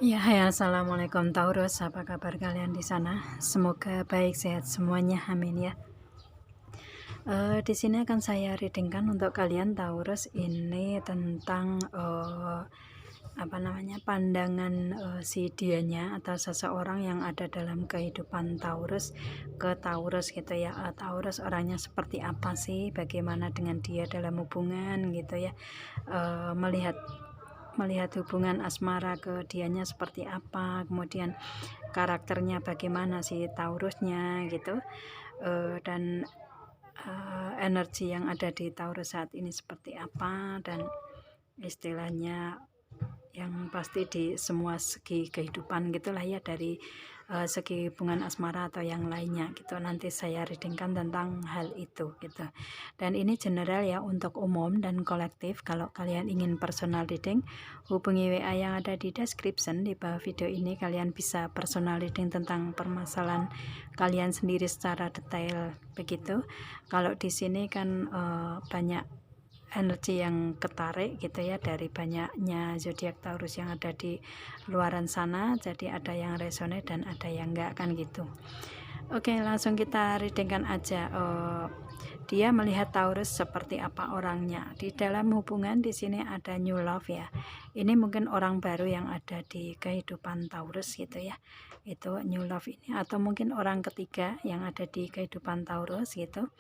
Ya, hai, assalamualaikum Taurus. Apa kabar kalian di sana? Semoga baik, sehat semuanya. Amin ya. Di sini akan saya readingkan untuk kalian Taurus ini tentang pandangan si dianya atau seseorang yang ada dalam kehidupan Taurus ke Taurus gitu ya. Taurus orangnya seperti apa sih? Bagaimana dengan dia dalam hubungan gitu ya? Melihat hubungan asmara ke dianya seperti apa, kemudian karakternya bagaimana si Taurusnya gitu, dan energi yang ada di Taurus saat ini seperti apa, dan istilahnya yang pasti di semua segi kehidupan gitulah ya, dari segi hubungan asmara atau yang lainnya gitu. Nanti saya readingkan tentang hal itu gitu. Dan ini general ya, untuk umum dan kolektif. Kalau kalian ingin personal reading, hubungi WA yang ada di description di bawah video ini. Kalian bisa personal reading tentang permasalahan kalian sendiri secara detail begitu. Kalau di sini kan banyak energi yang ketarik gitu ya, dari banyaknya zodiak Taurus yang ada di luaran sana, jadi ada yang resonate dan ada yang enggak kan gitu. Oke, langsung kita readingkan aja. Dia melihat Taurus seperti apa orangnya di dalam hubungan. Di sini ada new love ya, ini mungkin orang baru yang ada di kehidupan Taurus gitu ya, itu new love ini, atau mungkin orang ketiga yang ada di kehidupan Taurus gitu,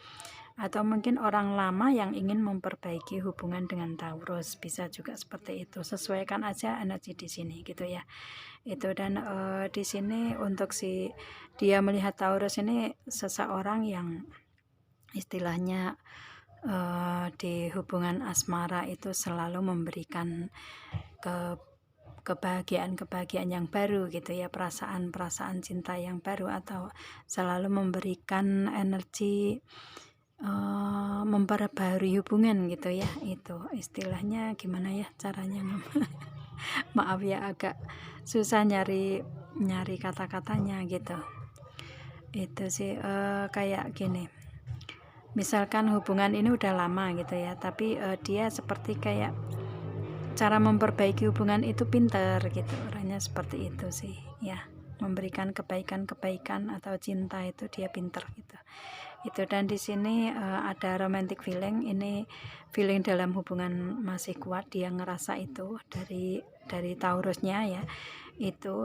atau mungkin orang lama yang ingin memperbaiki hubungan dengan Taurus, bisa juga seperti itu. Sesuaikan aja energi di sini gitu ya. Itu, dan di sini untuk si dia melihat Taurus ini seseorang yang istilahnya di hubungan asmara itu selalu memberikan kebahagiaan yang baru gitu ya, perasaan cinta yang baru, atau selalu memberikan energi memperbarui hubungan gitu ya. Itu istilahnya gimana ya caranya maaf ya, agak susah nyari kata-katanya gitu. Itu sih kayak gini, misalkan hubungan ini udah lama gitu ya, tapi dia seperti kayak cara memperbaiki hubungan itu pinter gitu, orangnya seperti itu sih ya, memberikan kebaikan atau cinta itu dia pinter gitu. Itu, dan di sini ada romantic feeling. Ini feeling dalam hubungan masih kuat, dia ngerasa itu dari Taurusnya ya itu,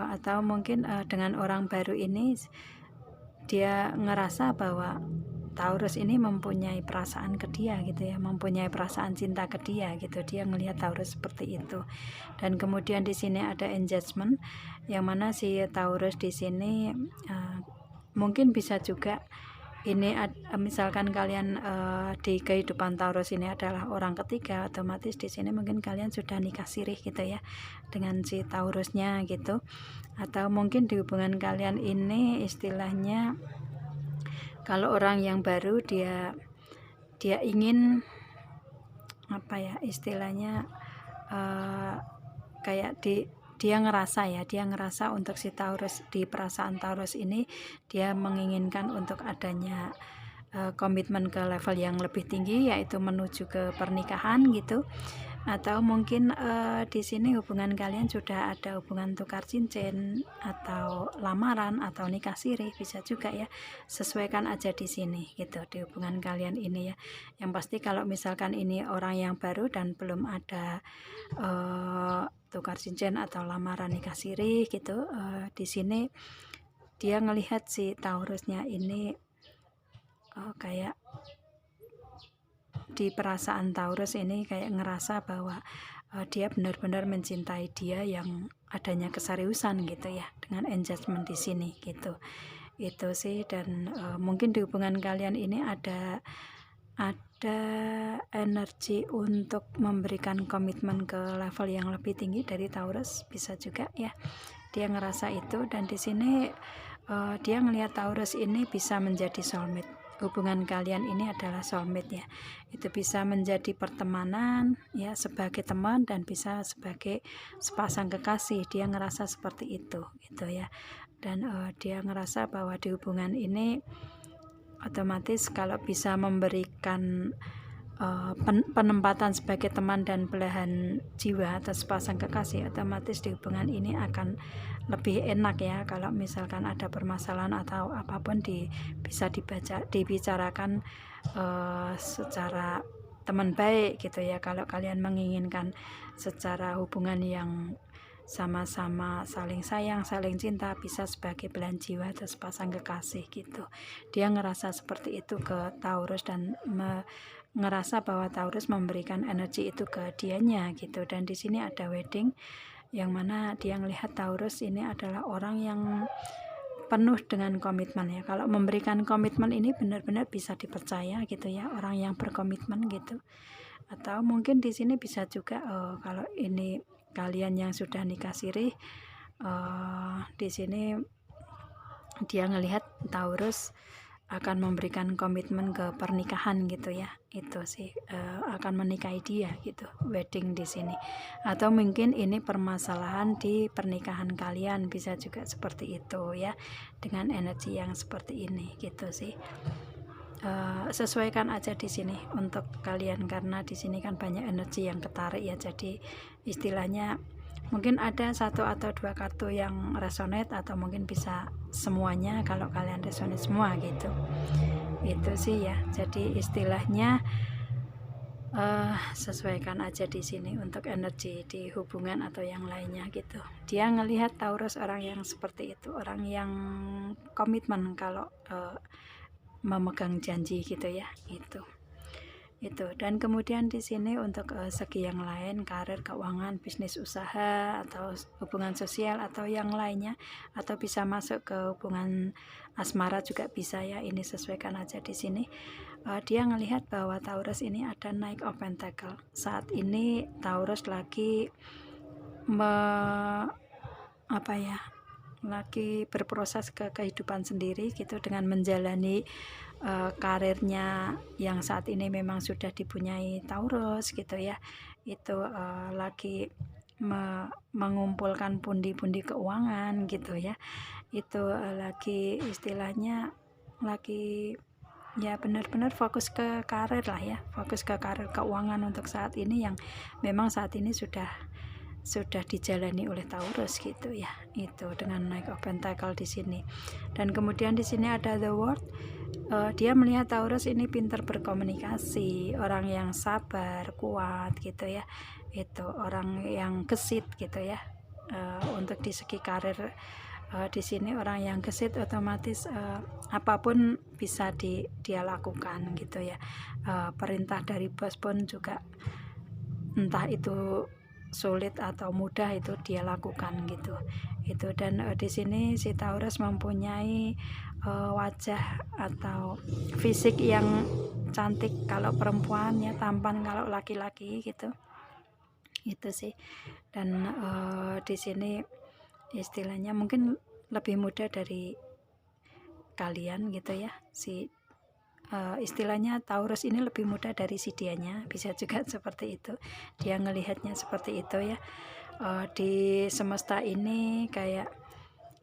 atau mungkin dengan orang baru ini dia ngerasa bahwa Taurus ini mempunyai perasaan ke dia gitu ya, mempunyai perasaan cinta ke dia gitu. Dia ngelihat Taurus seperti itu. Dan kemudian di sini ada engagement, yang mana si Taurus di sini mungkin bisa juga ini misalkan kalian di kehidupan Taurus ini adalah orang ketiga, otomatis di sini mungkin kalian sudah nikah sirih gitu ya dengan si Taurusnya gitu. Atau mungkin di hubungan kalian ini istilahnya, kalau orang yang baru dia ingin apa ya istilahnya, kayak dia ngerasa untuk si Taurus, di perasaan Taurus ini dia menginginkan untuk adanya komitmen ke level yang lebih tinggi, yaitu menuju ke pernikahan gitu. Atau mungkin di sini hubungan kalian sudah ada hubungan tukar cincin atau lamaran atau nikah siri, bisa juga ya. Sesuaikan aja di sini gitu di hubungan kalian ini ya. Yang pasti kalau misalkan ini orang yang baru dan belum ada tukar cincin atau lamaran nikah siri gitu, di sini dia ngelihat si Taurusnya ini kayak di perasaan Taurus ini kayak ngerasa bahwa dia benar-benar mencintai dia yang adanya keseriusan gitu ya, dengan engagement di sini gitu. Itu sih, dan mungkin di hubungan kalian ini ada energi untuk memberikan komitmen ke level yang lebih tinggi dari Taurus, bisa juga ya. Dia ngerasa itu, dan di sini dia ngelihat Taurus ini bisa menjadi soulmate. Hubungan kalian ini adalah soulmate ya. Itu bisa menjadi pertemanan ya, sebagai teman, dan bisa sebagai sepasang kekasih. Dia ngerasa seperti itu gitu ya. Dan dia ngerasa bahwa di hubungan ini otomatis kalau bisa memberikan penempatan sebagai teman dan belahan jiwa atau sepasang kekasih, otomatis di hubungan ini akan lebih enak ya kalau misalkan ada permasalahan atau apapun bisa dibicarakan secara teman baik gitu ya. Kalau kalian menginginkan secara hubungan yang sama-sama saling sayang, saling cinta, bisa sebagai belahan jiwa atau sepasang kekasih gitu. Dia ngerasa seperti itu ke Taurus dan ngerasa bahwa Taurus memberikan energi itu ke dianya gitu. Dan di sini ada wedding, yang mana dia melihat Taurus ini adalah orang yang penuh dengan komitmen ya. Kalau memberikan komitmen ini benar-benar bisa dipercaya gitu ya, orang yang berkomitmen gitu. Atau mungkin di sini bisa juga kalau ini kalian yang sudah nikah siri, di sini dia ngelihat Taurus akan memberikan komitmen ke pernikahan gitu ya. Itu sih akan menikahi dia gitu, wedding di sini. Atau mungkin ini permasalahan di pernikahan kalian, bisa juga seperti itu ya, dengan energi yang seperti ini gitu sih. Sesuaikan aja di sini untuk kalian, karena di sini kan banyak energi yang ketarik ya. Jadi istilahnya mungkin ada 1 atau 2 kartu yang resonate, atau mungkin bisa semuanya kalau kalian resonate semua gitu. Itu sih ya. Jadi istilahnya sesuaikan aja di sini untuk energi di hubungan atau yang lainnya gitu. Dia ngelihat Taurus orang yang seperti itu, orang yang komitmen kalau memegang janji gitu ya. Itu. Dan kemudian di sini untuk segi yang lain, karir, keuangan, bisnis, usaha, atau hubungan sosial atau yang lainnya, atau bisa masuk ke hubungan asmara juga bisa ya. Ini sesuaikan aja di sini. Dia ngelihat bahwa Taurus ini ada Knight of Pentacle. Saat ini Taurus lagi lagi berproses ke kehidupan sendiri gitu, dengan menjalani karirnya yang saat ini memang sudah dipunyai Taurus gitu ya. Itu lagi mengumpulkan pundi-pundi keuangan gitu ya. Itu lagi istilahnya lagi ya benar-benar fokus ke karir lah ya, fokus ke karir, keuangan untuk saat ini yang memang saat ini sudah dijalani oleh Taurus gitu ya. Itu dengan Knight of Pentacle di sini. Dan kemudian di sini ada The World. Dia melihat Taurus ini pintar berkomunikasi, orang yang sabar, kuat gitu ya. Itu orang yang gesit gitu ya. Untuk di segi karir di sini orang yang gesit, otomatis apapun bisa dia lakukan gitu ya. Perintah dari bos pun juga entah itu sulit atau mudah, itu dia lakukan gitu. Itu. Dan di sini si Taurus mempunyai wajah atau fisik yang cantik kalau perempuan ya, tampan kalau laki-laki gitu. Itu sih. Dan di sini istilahnya mungkin lebih muda dari kalian gitu ya. Istilahnya Taurus ini lebih muda dari si dianya, bisa juga seperti itu. Dia ngelihatnya seperti itu ya. Di semesta ini kayak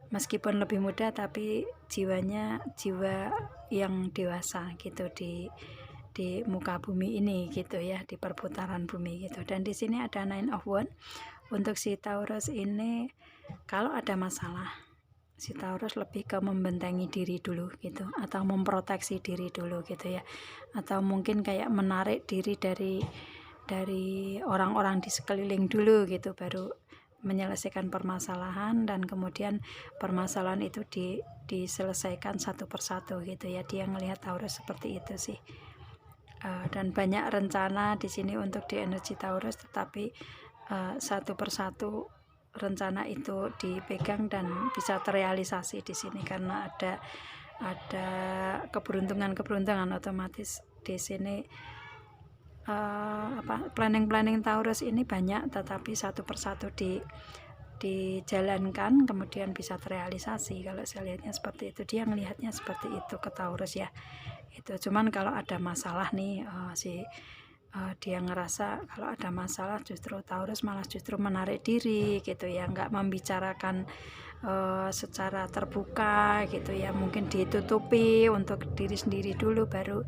meskipun lebih muda tapi jiwanya jiwa yang dewasa gitu di muka bumi ini gitu ya, di perputaran bumi gitu. Dan di sini ada Nine of Wands. Untuk si Taurus ini kalau ada masalah, si Taurus lebih ke membentengi diri dulu gitu, atau memproteksi diri dulu gitu ya, atau mungkin kayak menarik diri dari orang-orang di sekeliling dulu gitu, baru menyelesaikan permasalahan, dan kemudian permasalahan itu diselesaikan satu persatu gitu ya. Dia ngelihat Taurus seperti itu sih. Dan banyak rencana di sini untuk di energi Taurus, tetapi satu persatu rencana itu dipegang dan bisa terrealisasi di sini, karena ada keberuntungan, otomatis di sini planning Taurus ini banyak, tetapi satu persatu dijalankan kemudian bisa terrealisasi. Kalau saya lihatnya seperti itu, dia melihatnya seperti itu ke Taurus ya. Itu cuman kalau ada masalah nih dia ngerasa kalau ada masalah justru Taurus malah justru menarik diri gitu ya, nggak membicarakan secara terbuka gitu ya, mungkin ditutupi untuk diri sendiri dulu, baru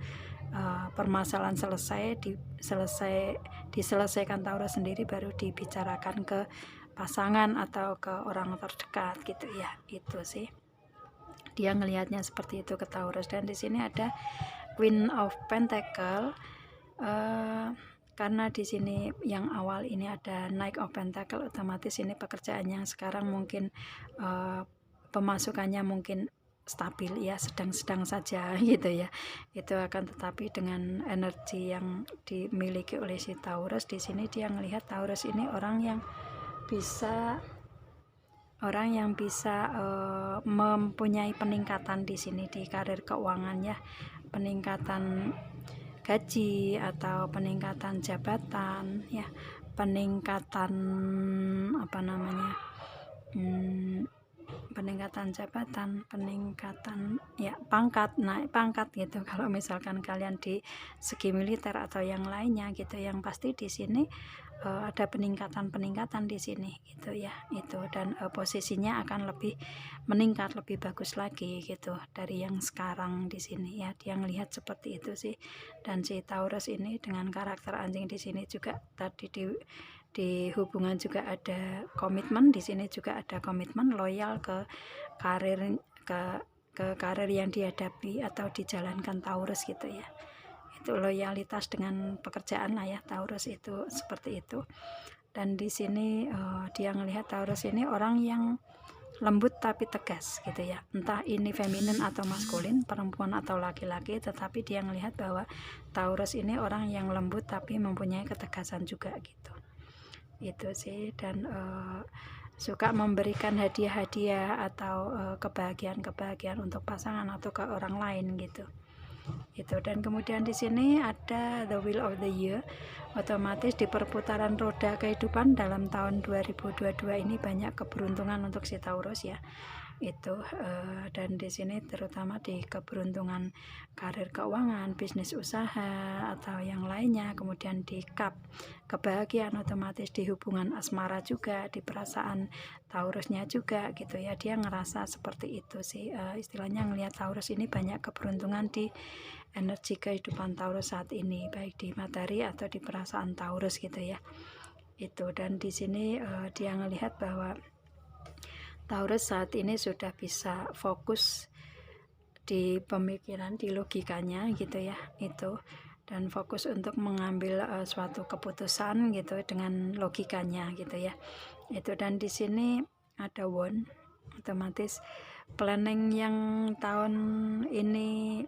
permasalahan diselesaikan Taurus sendiri, baru dibicarakan ke pasangan atau ke orang terdekat gitu ya. Itu sih dia ngelihatnya seperti itu ke Taurus. Dan di sini ada Queen of Pentacle, karena di sini yang awal ini ada Knight of Pentacle, otomatis ini pekerjaan yang sekarang mungkin pemasukannya mungkin stabil ya, sedang-sedang saja gitu ya. Itu akan tetapi dengan energi yang dimiliki oleh si Taurus, di sini dia melihat Taurus ini orang yang bisa mempunyai peningkatan di sini di karir keuangannya, peningkatan gaji atau peningkatan jabatan ya, peningkatan peningkatan jabatan, peningkatan ya pangkat, naik pangkat gitu. Kalau misalkan kalian di segi militer atau yang lainnya gitu, yang pasti di sini ada peningkatan di sini gitu ya. Itu dan posisinya akan lebih meningkat, lebih bagus lagi gitu dari yang sekarang di sini ya. Dia melihat seperti itu sih. Dan si Taurus ini dengan karakter anjing di sini juga tadi di hubungan juga ada komitmen, di sini juga ada komitmen loyal ke karir, ke karir yang dihadapi atau dijalankan Taurus gitu ya. Itu loyalitas dengan pekerjaan lah ya, Taurus itu seperti itu. Dan di sini dia melihat Taurus ini orang yang lembut tapi tegas gitu ya, entah ini feminin atau maskulin, perempuan atau laki-laki, tetapi dia melihat bahwa Taurus ini orang yang lembut tapi mempunyai ketegasan juga gitu. Itu sih. Dan suka memberikan hadiah-hadiah atau kebahagiaan untuk pasangan atau ke orang lain gitu. Itu. Dan kemudian di sini ada the wheel of the year, otomatis di perputaran roda kehidupan dalam tahun 2022 ini banyak keberuntungan untuk si Taurus ya. Itu dan di sini terutama di keberuntungan karir keuangan, bisnis usaha atau yang lainnya, kemudian di kebahagiaan otomatis di hubungan asmara juga, di perasaan Taurusnya juga gitu ya. Dia ngerasa seperti itu sih, istilahnya ngelihat Taurus ini banyak keberuntungan di energi kehidupan Taurus saat ini, baik di materi atau di perasaan Taurus gitu ya. Itu. Dan di sini dia ngelihat bahwa Taurus saat ini sudah bisa fokus di pemikiran, di logikanya gitu ya. Itu. Dan fokus untuk mengambil suatu keputusan gitu dengan logikanya gitu ya. Itu. Dan di sini ada Wand, otomatis planning yang tahun ini,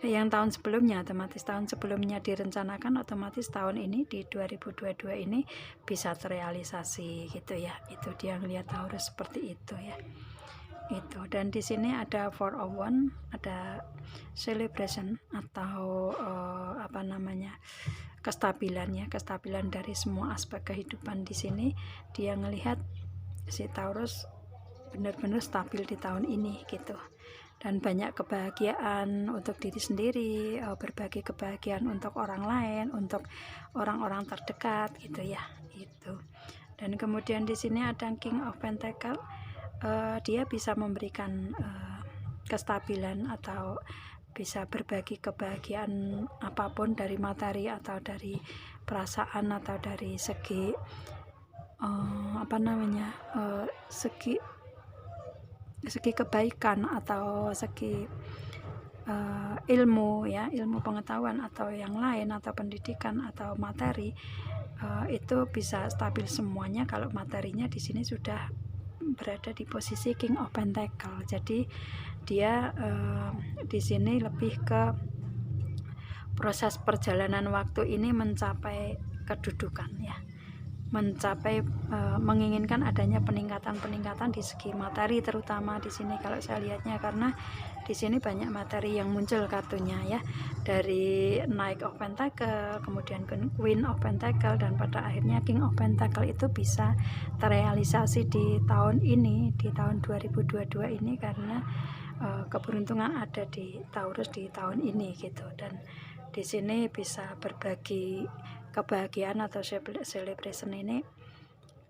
yang tahun sebelumnya, otomatis tahun sebelumnya direncanakan, otomatis tahun ini di 2022 ini bisa terrealisasi gitu ya. Itu dia ngelihat Taurus seperti itu ya. Itu. Dan di sini ada Four of Wands, ada celebration atau kestabilan ya, kestabilan dari semua aspek kehidupan. Di sini dia ngelihat si Taurus benar-benar stabil di tahun ini gitu. Dan banyak kebahagiaan untuk diri sendiri, berbagi kebahagiaan untuk orang lain, untuk orang-orang terdekat gitu ya. Itu. Dan kemudian di sini ada King of Pentacle, dia bisa memberikan kestabilan atau bisa berbagi kebahagiaan apapun dari materi atau dari perasaan atau dari segi segi kebaikan atau segi ilmu ya, ilmu pengetahuan atau yang lain atau pendidikan atau materi, itu bisa stabil semuanya kalau materinya di sini sudah berada di posisi King of Pentacle. Jadi dia di sini lebih ke proses perjalanan waktu ini mencapai kedudukan ya, mencapai menginginkan adanya peningkatan di segi materi terutama di sini kalau saya lihatnya, karena di sini banyak materi yang muncul kartunya ya, dari Knight of Pentacle, kemudian Queen of Pentacle, dan pada akhirnya King of Pentacle itu bisa terrealisasi di tahun ini, di tahun 2022 ini, karena keberuntungan ada di Taurus di tahun ini gitu. Dan di sini bisa berbagi kebahagiaan atau celebration ini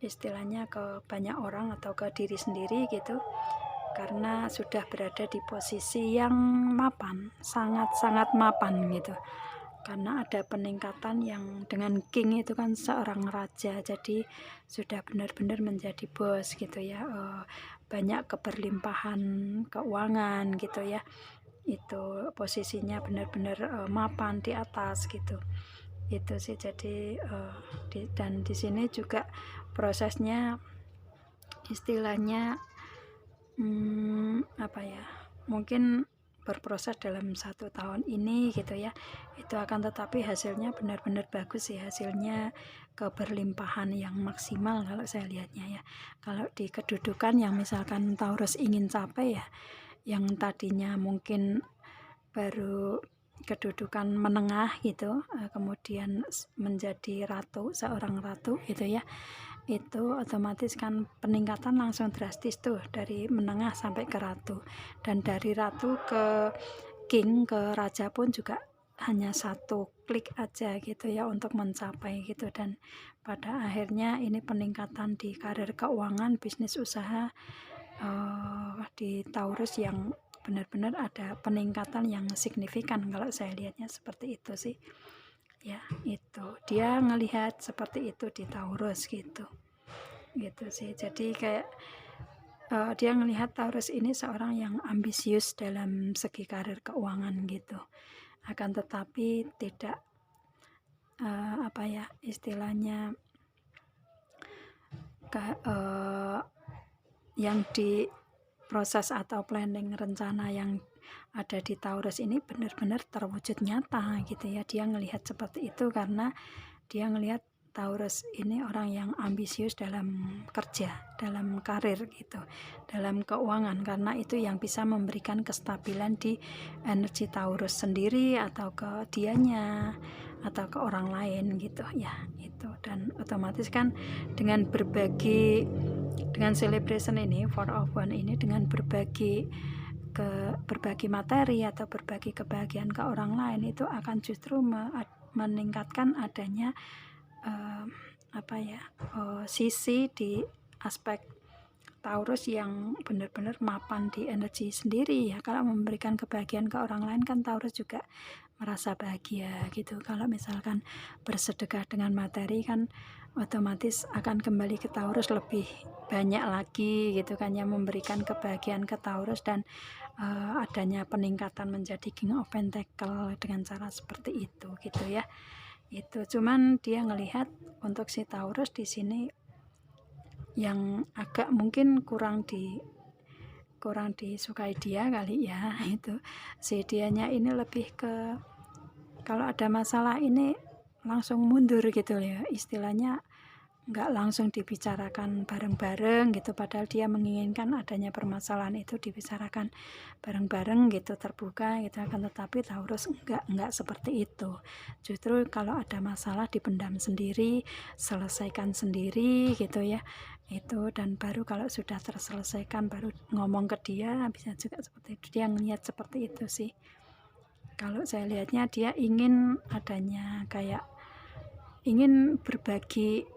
istilahnya ke banyak orang atau ke diri sendiri gitu. karena sudah berada di posisi yang mapan, sangat-sangat mapan gitu. Karena ada peningkatan yang dengan king itu kan seorang raja, jadi sudah benar-benar menjadi bos gitu ya. Banyak keberlimpahan keuangan gitu ya, itu posisinya benar-benar mapan di atas gitu. Itu sih. Jadi dan di sini juga prosesnya istilahnya apa ya, mungkin berproses dalam 1 tahun ini gitu ya, itu akan tetapi hasilnya benar-benar bagus sih, hasilnya keberlimpahan yang maksimal kalau saya lihatnya ya. Kalau di kedudukan yang misalkan Taurus ingin capai ya, yang tadinya mungkin baru kedudukan menengah gitu, kemudian menjadi ratu, seorang ratu gitu ya, itu otomatis kan peningkatan langsung drastis tuh, dari menengah sampai ke ratu, dan dari ratu ke king, ke raja pun juga hanya 1 klik aja gitu ya untuk mencapai gitu. Dan pada akhirnya ini peningkatan di karir keuangan, bisnis usaha di Taurus yang benar-benar ada peningkatan yang signifikan kalau saya lihatnya seperti itu sih ya. Itu dia ngelihat seperti itu di Taurus gitu sih. Jadi kayak dia ngelihat Taurus ini seorang yang ambisius dalam segi karir keuangan gitu, akan tetapi tidak apa ya istilahnya, yang di proses atau planning rencana yang ada di Taurus ini benar-benar terwujud nyata gitu ya. Dia ngelihat seperti itu karena dia ngelihat Taurus ini orang yang ambisius dalam kerja, dalam karir gitu, dalam keuangan, karena itu yang bisa memberikan kestabilan di energi Taurus sendiri atau ke dianya atau ke orang lain gitu ya. Itu, dan otomatis kan dengan berbagi, dengan celebration ini, 4 of 1 ini, dengan berbagi materi atau berbagi kebahagiaan ke orang lain, itu akan justru meningkatkan adanya apa ya, sisi di aspek Taurus yang benar-benar mapan di energi sendiri ya. Kalau memberikan kebahagiaan ke orang lain kan Taurus juga merasa bahagia gitu. Kalau misalkan bersedekah dengan materi kan otomatis akan kembali ke Taurus lebih banyak lagi gitu kan ya, memberikan kebahagiaan ke Taurus, dan adanya peningkatan menjadi King of Pentacle dengan cara seperti itu gitu ya. Itu cuman dia ngelihat untuk si Taurus di sini yang agak mungkin kurang disukai dia kali ya, itu si dianya ini lebih ke kalau ada masalah ini langsung mundur gitu ya, istilahnya nggak langsung dibicarakan bareng-bareng gitu, padahal dia menginginkan adanya permasalahan itu dibicarakan bareng-bareng gitu, terbuka gitu. Akan tetapi Taurus enggak seperti itu, justru kalau ada masalah dipendam sendiri, selesaikan sendiri gitu ya. Itu, dan baru kalau sudah terselesaikan baru ngomong ke dia, bisa juga seperti itu. Dia ngelihat seperti itu sih kalau saya lihatnya. Dia ingin adanya kayak ingin berbagi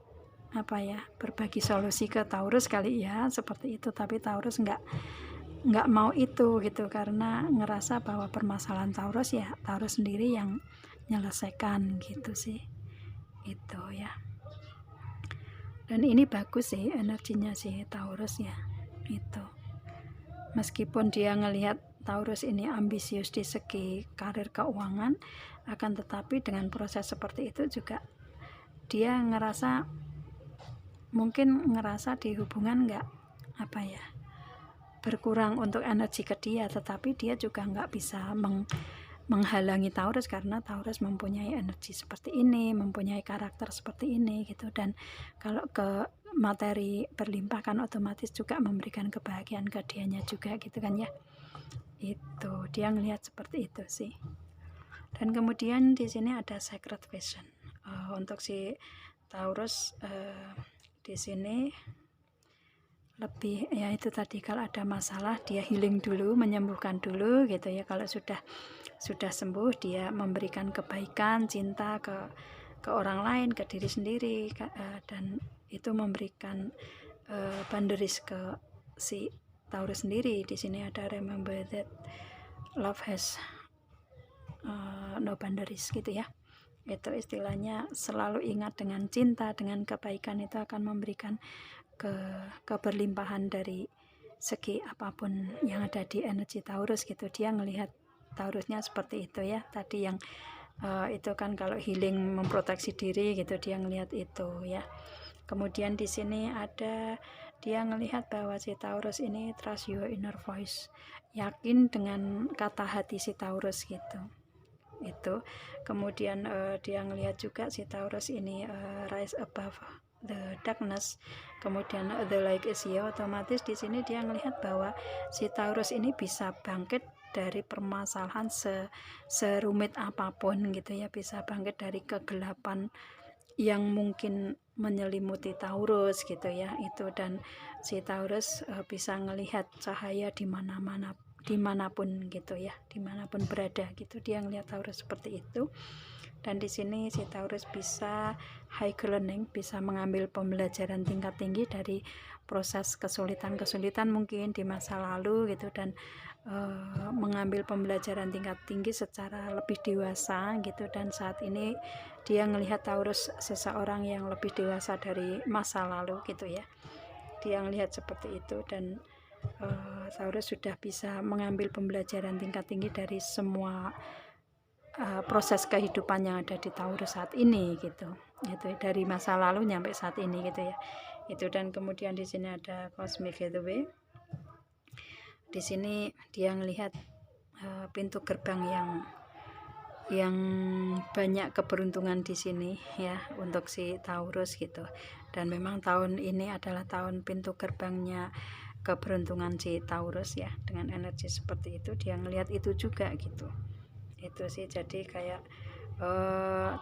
apa ya, berbagi solusi ke Taurus kali ya, seperti itu. Tapi Taurus nggak mau itu gitu, karena ngerasa bahwa permasalahan Taurus ya Taurus sendiri yang menyelesaikan gitu sih. Itu ya. Dan ini bagus sih energinya sih Taurus ya. Itu meskipun dia ngelihat Taurus ini ambisius di segi karir keuangan, akan tetapi dengan proses seperti itu juga dia mungkin ngerasa di hubungan nggak apa ya, berkurang untuk energi ke dia, tetapi dia juga nggak bisa menghalangi Taurus karena Taurus mempunyai energi seperti ini, mempunyai karakter seperti ini gitu. Dan kalau ke materi berlimpah kan otomatis juga memberikan kebahagiaan ke dianya juga gitu kan ya. Itu dia ngelihat seperti itu sih. Dan kemudian di sini ada Sacred Vision untuk si Taurus. Di sini lebih ya itu tadi, kalau ada masalah dia healing dulu, menyembuhkan dulu gitu ya. Kalau sudah sembuh dia memberikan kebaikan, cinta ke orang lain, ke diri sendiri, dan itu memberikan boundaries ke si Taurus sendiri. Di sini ada remember that love has no boundaries gitu ya. Itu istilahnya selalu ingat dengan cinta, dengan kebaikan itu akan memberikan keberlimpahan dari segi apapun yang ada di energi Taurus gitu. Dia ngelihat Taurusnya seperti itu ya. Tadi yang itu kan kalau healing memproteksi diri gitu, dia ngelihat itu ya. Kemudian di sini ada dia ngelihat bahwa si Taurus ini trust your inner voice, yakin dengan kata hati si Taurus gitu. Itu kemudian dia ngelihat juga si Taurus ini rise above the darkness, kemudian the light is here. Otomatis di sini dia ngelihat bahwa si Taurus ini bisa bangkit dari permasalahan serumit apapun gitu ya, bisa bangkit dari kegelapan yang mungkin menyelimuti Taurus gitu ya. Itu dan si Taurus bisa ngelihat cahaya di mana-mana, dimanapun gitu ya, dimanapun berada gitu, dia ngelihat Taurus seperti itu. Dan di sini si Taurus bisa high learning, bisa mengambil pembelajaran tingkat tinggi dari proses kesulitan-kesulitan mungkin di masa lalu gitu, dan mengambil pembelajaran tingkat tinggi secara lebih dewasa gitu. Dan saat ini dia ngelihat Taurus seseorang yang lebih dewasa dari masa lalu gitu ya, dia ngelihat seperti itu. Dan Taurus sudah bisa mengambil pembelajaran tingkat tinggi dari semua proses kehidupan yang ada di Taurus saat ini gitu, itu dari masa lalu nyampe saat ini gitu ya. Itu dan kemudian di sini ada Cosmic Gateway. Di sini dia melihat pintu gerbang yang banyak keberuntungan di sini ya untuk si Taurus gitu. Dan memang tahun ini adalah tahun pintu gerbangnya keberuntungan si Taurus ya, dengan energi seperti itu dia ngelihat itu juga gitu. Itu sih, jadi kayak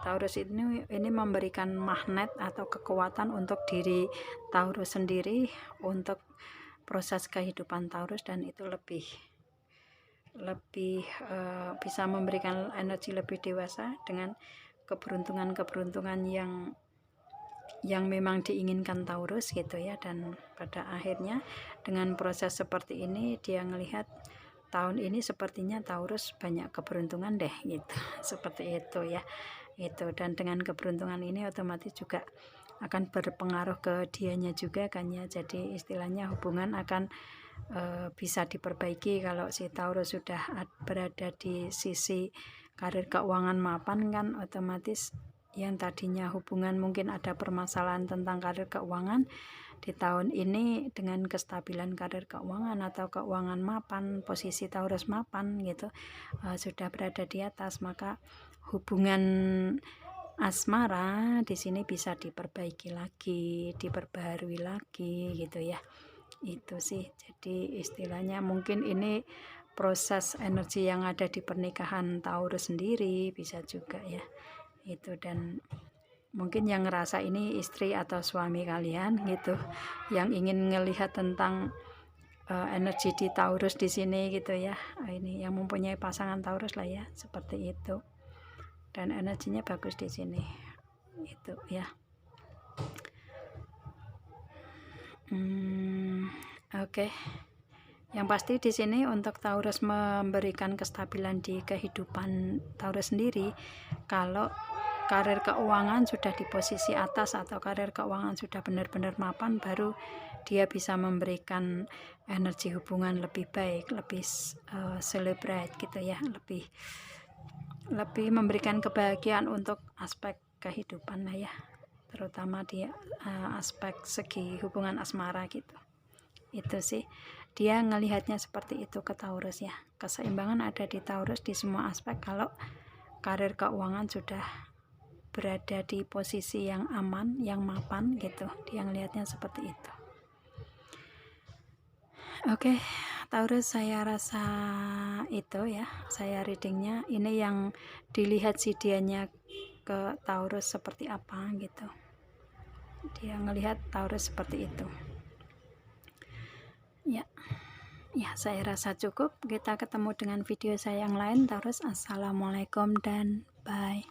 Taurus ini memberikan magnet atau kekuatan untuk diri Taurus sendiri, untuk proses kehidupan Taurus, dan itu lebih bisa memberikan energi lebih dewasa dengan keberuntungan yang memang diinginkan Taurus gitu ya. Dan pada akhirnya dengan proses seperti ini dia melihat tahun ini sepertinya Taurus banyak keberuntungan deh gitu seperti itu ya. Itu dan dengan keberuntungan ini otomatis juga akan berpengaruh ke dianya juga kan ya. Jadi istilahnya hubungan akan bisa diperbaiki kalau si Taurus sudah berada di sisi karir keuangan mapan kan, otomatis yang tadinya hubungan mungkin ada permasalahan tentang karir keuangan, di tahun ini dengan kestabilan karir keuangan atau keuangan mapan, posisi Taurus mapan gitu, sudah berada di atas, maka hubungan asmara di sini bisa diperbaiki lagi, diperbaharui lagi gitu ya. Itu sih, jadi istilahnya mungkin ini proses energi yang ada di pernikahan Taurus sendiri bisa juga ya. Itu dan mungkin yang ngerasa ini istri atau suami kalian gitu, yang ingin ngelihat tentang energi di Taurus di sini gitu ya. Ini yang mempunyai pasangan Taurus lah ya, seperti itu. Dan energinya bagus di sini. Itu ya. Oke. Yang pasti di sini untuk Taurus memberikan kestabilan di kehidupan Taurus sendiri. Kalau karir keuangan sudah di posisi atas atau karir keuangan sudah benar-benar mapan, baru dia bisa memberikan energi hubungan lebih baik, lebih celebrate gitu ya, lebih memberikan kebahagiaan untuk aspek kehidupan lah ya, terutama di aspek segi hubungan asmara gitu. Itu sih, dia ngelihatnya seperti itu ke Taurus ya. Keseimbangan ada di Taurus di semua aspek kalau karir keuangan sudah berada di posisi yang aman, yang mapan gitu. Dia ngelihatnya seperti itu. Oke, Taurus, saya rasa itu ya, saya readingnya ini yang dilihat si dianya ke Taurus seperti apa gitu. Dia ngelihat Taurus seperti itu. Ya, saya rasa cukup. Kita ketemu dengan video saya yang lain. Taurus, assalamualaikum dan bye.